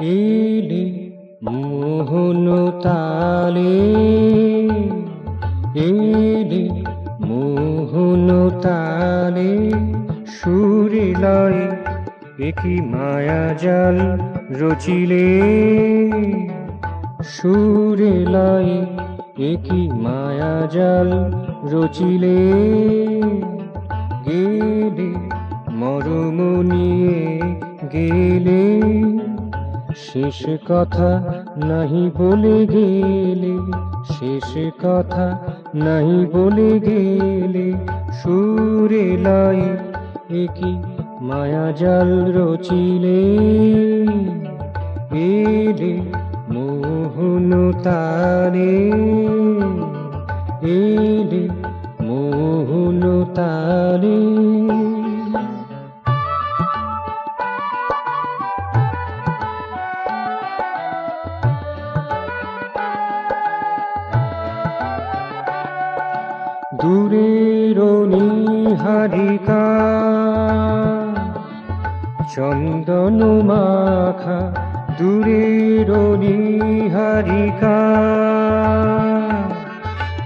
এলে মোহন তালে, এলে মোহন তালে, সুরে লয়ে একই মায়া জাল রচিলে, সুরে লয়ে একই মায়া জাল রচিলে, গেলে মরম নিয়ে গেলে, শেষ কথা নাহি বলে গেলে, শেষ কথা নাহি বলে গেলে, সুরে লয়ে একই মায়া জাল রচিলে, এলে মোহন তালে, এলে মোহন তালে। দূরের নীহারিকা চন্দন মাখা, দূরের নীহারিকা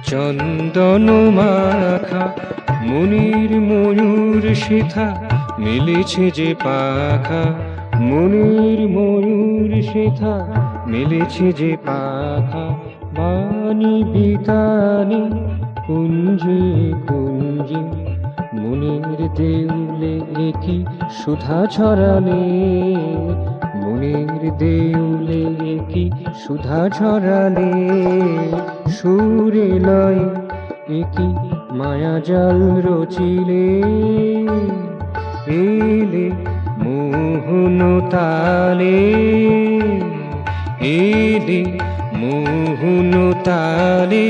চন্দন মাখা, মনির ময়ূর সেথা মেলেছে যে পাখা, মনির ময়ূর সেথা মেলেছে যে পাখা, বাণী বিতানি কুঞ্জে কুঞ্জে, মনের দেউলে একই সুধা ছড়ালে, মনের দেউলে একই সুধা ছড়ালে, সুরে লয়ে একই মায়া জাল রচিলে, এলে মোহন তালে, এলে মোহন তালে।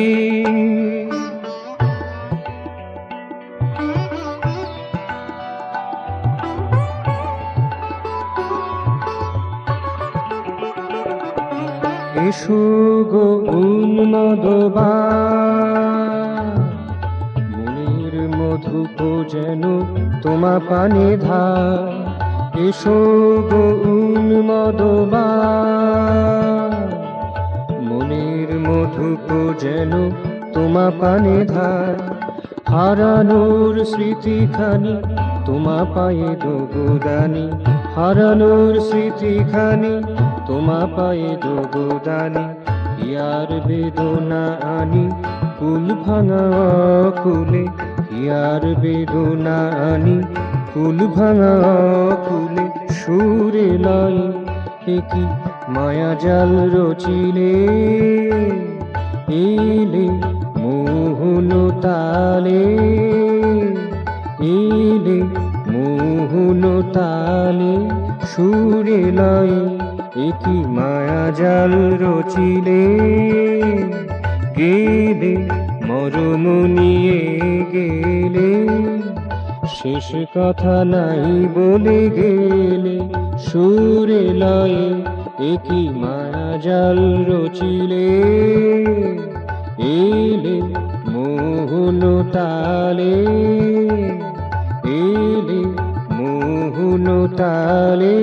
এসো গো উন্মদবা, মনের মধুপ যেন তোমা পানে ধার, এসো গো উন্মদবা, মনের মধুপ যেন তোমা পানে ধার, হারানোর স্মৃতিখানি তোমা পায়ে দোগোদানি, হারানোর স্মৃতিখানি তোমা পায়ে দোগোদানি, ইয়ার বেদনা আনি কুল ভাঙা কুলে, ইয়ার বেদনা আনি কুল ভাঙা কুলে, সুরে লয়ে একই মায়া জাল রচিলে, এলে মোহন তালে, এলে মোহন তালে, সুরে লয়ে একই মায়া জাল রচিলে, গেলে মরম নিয়ে গেলে, শেষ কথা নাই বলে গেলে, সুরে লয়ে একই মায়া জাল রচিলে, এলে মোহন তালে, এলে মোহন তালে।